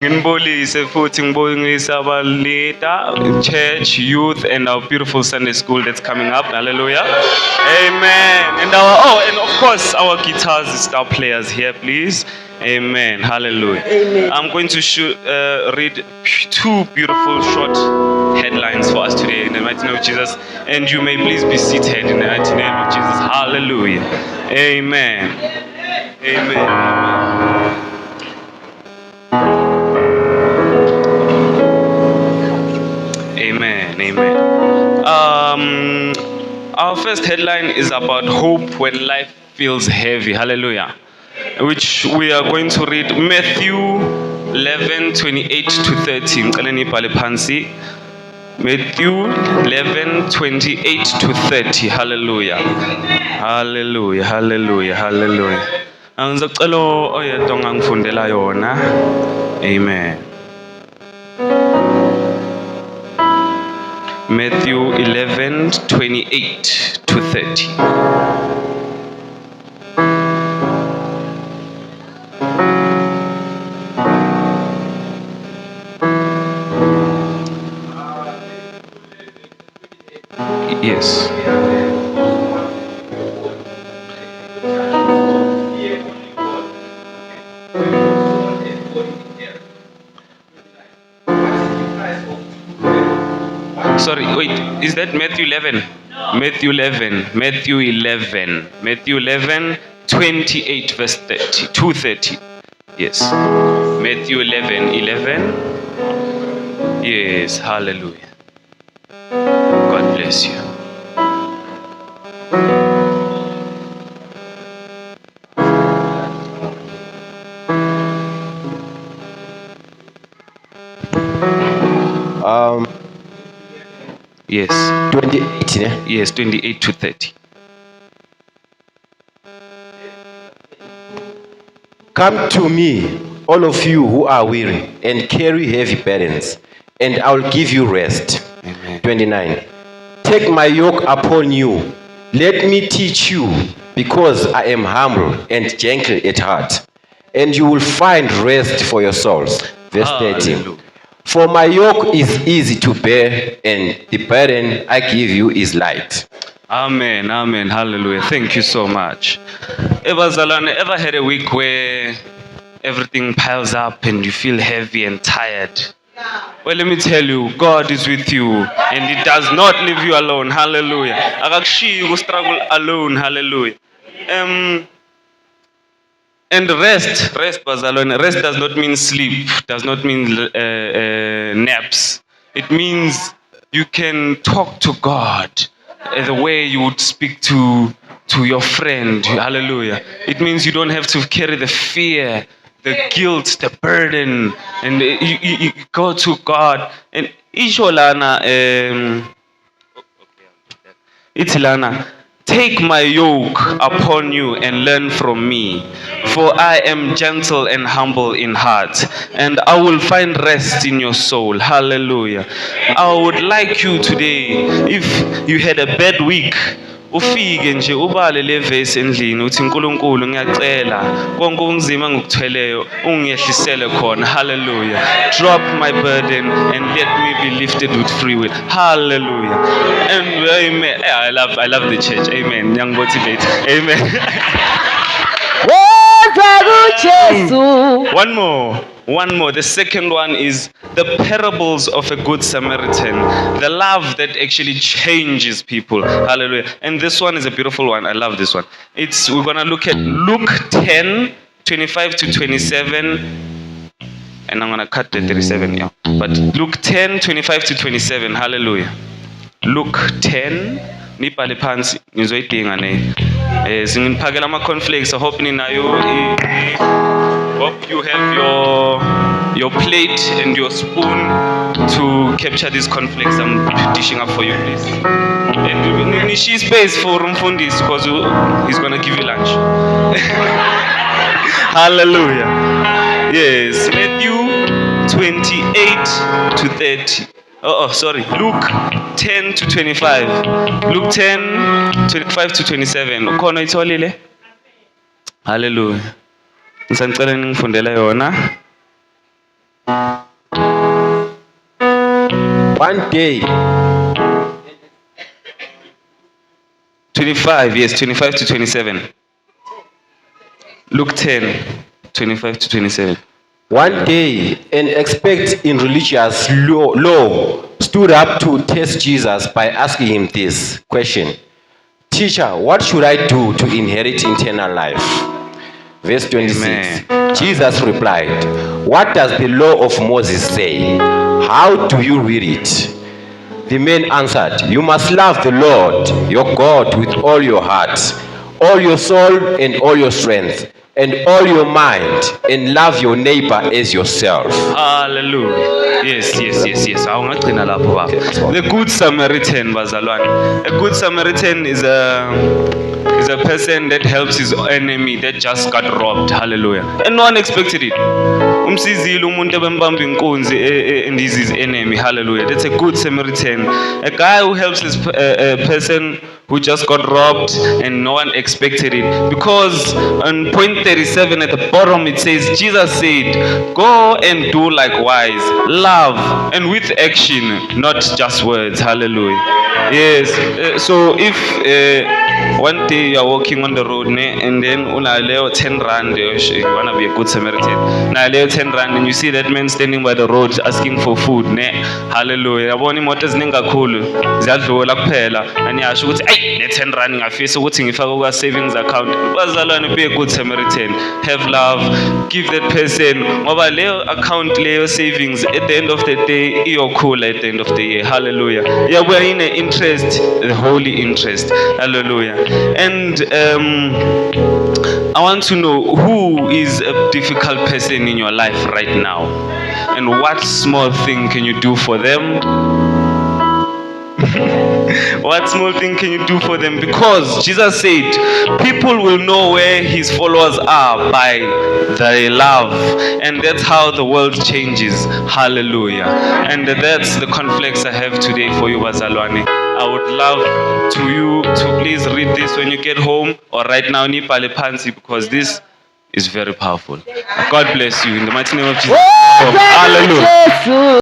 Nginibulise futhi ngibongisa leader, church, youth, and our beautiful Sunday school that's coming up. Hallelujah. Amen. And of course our guitars star players here, please. Amen. Hallelujah. Amen. I'm going to read two beautiful short headlines for us today in the mighty name of Jesus. And you may please be seated in the mighty name of Jesus. Hallelujah. Amen. Amen. Amen. Our first headline is about hope when life feels heavy. Hallelujah. Which we are going to read Matthew 11:28 to 30. Ngicela nibhale phansi. Matthew 11:28 to 30. Hallelujah. Hallelujah. Hallelujah. Hallelujah. Ngizocela oyedwa ongangifundela yona. Amen. Matthew 11:28 to 30. Yes. Sorry, wait, is that Matthew 11? Matthew 11:28 verse 30, 2:30. Yes. Matthew 11:11. Yes, hallelujah. God bless you. Yes. 28, yeah? Yes, 28 to 30. Come to me, all of you who are weary and carry heavy burdens, and I will give you rest. Amen. 29. Take my yoke upon you. Let me teach you, because I am humble and gentle at heart, and you will find rest for your souls. Verse 30. Hallelujah. For my yoke is easy to bear, and the burden I give you is light. Amen. Hallelujah. Thank you so much. Ever had a week where everything piles up and you feel heavy and tired? Well, let me tell you, God is with you and He does not leave you alone. Hallelujah. Akakushiyi ustruggle alone. Hallelujah. And rest bazalwane. Rest does not mean sleep, does not mean naps. It means you can talk to God the way you would speak to your friend. Hallelujah. It means you don't have to carry the fear, the guilt, the burden, and you go to God. And isholana Itilana, take my yoke upon you and learn from me, for I am gentle and humble in heart, and I will find rest in your soul. Hallelujah. I would like you today, if you had a bad week, ufike nje ubale le verse endlini uthi uNkulunkulu ngiyacela konke okunzima ngikuthweleyo ungiyehlisele khona. Hallelujah. Drop my burden and let me be lifted with free will. Hallelujah. And amen. I love the church. Amen. Young motivate. Amen. One more. The second one is the parables of a good Samaritan. The love that actually changes people. Hallelujah. And this one is a beautiful one. I love this one. We're gonna look at Luke 10:25 to 27. And I'm gonna cut the 37, yeah. But Luke 10:25 to 27. Hallelujah. Luke 10. Nibhale phansi ngizoyidinga ne. Singiniphakela ama cornflakes. I hope ninayo. Hope you have your plate and your spoon to capture these cornflakes I'm dishing up for you, please. And nishi space for umfundisi because he's gonna give you lunch. Hallelujah. Yes, Matthew 28 to 30. Luke 10 to 25. Luke 10, 25 to 27. Ukhona itholile? Hallelujah. Ngisacela ningifundela yona. One day, 25, yes, 25 to 27. Luke 10, 25 to 27. one day, an expert in religious law stood up to test Jesus by asking him this question: Teacher, what should I do to inherit eternal life? Verse 26. Amen. Jesus replied, what does the law of Moses say? How do you read it? The man answered, you must love the Lord your God with all your heart, all your soul, and all your strength, and all your mind, and love your neighbor as yourself. Hallelujah. Yes. Awungagcina lapho baba. The good Samaritan, bazalwane. A good Samaritan is a person that helps his enemy that just got robbed. Hallelujah. And no one expected it. Umsizile umuntu ebembamba inkunzi and he's his enemy. Hallelujah. That's a good Samaritan. A guy who helps his a person who just got robbed and no one expected it. Because on point 37 at the bottom it says, Jesus said, go and do likewise. Love and with action, not just words. Hallelujah. Yes. So if one day you are walking on the road and then unaleo 10 rand, you want to be a good Samaritan. Now 10 rand and you see that man standing by the road asking for food. Hallelujah. Yabona imoto eziningi kakhulu ziyadlula kuphela and yasho ukuthi hey le 10 rand ngafisa ukuthi ngifake kwa savings account. Bazalwane, be a good Samaritan. Have love. Give that person ngoba leyo account leyo savings at the end of the day iyokhula at the end of the year. Hallelujah. Yabuya ine interest, the holy interest. Hallelujah. And I want to know who is a difficult person in your life right now, and what small thing can you do for them? What small thing can you do for them? Because Jesus said, people will know where his followers are by their love. And that's how the world changes. Hallelujah. And that's the conflicts I have today for you, Bazalwane. I would love you to please read this when you get home, or right now, Nipale Pansi, because this is very powerful. God bless you in the mighty name of Jesus. Hallelujah.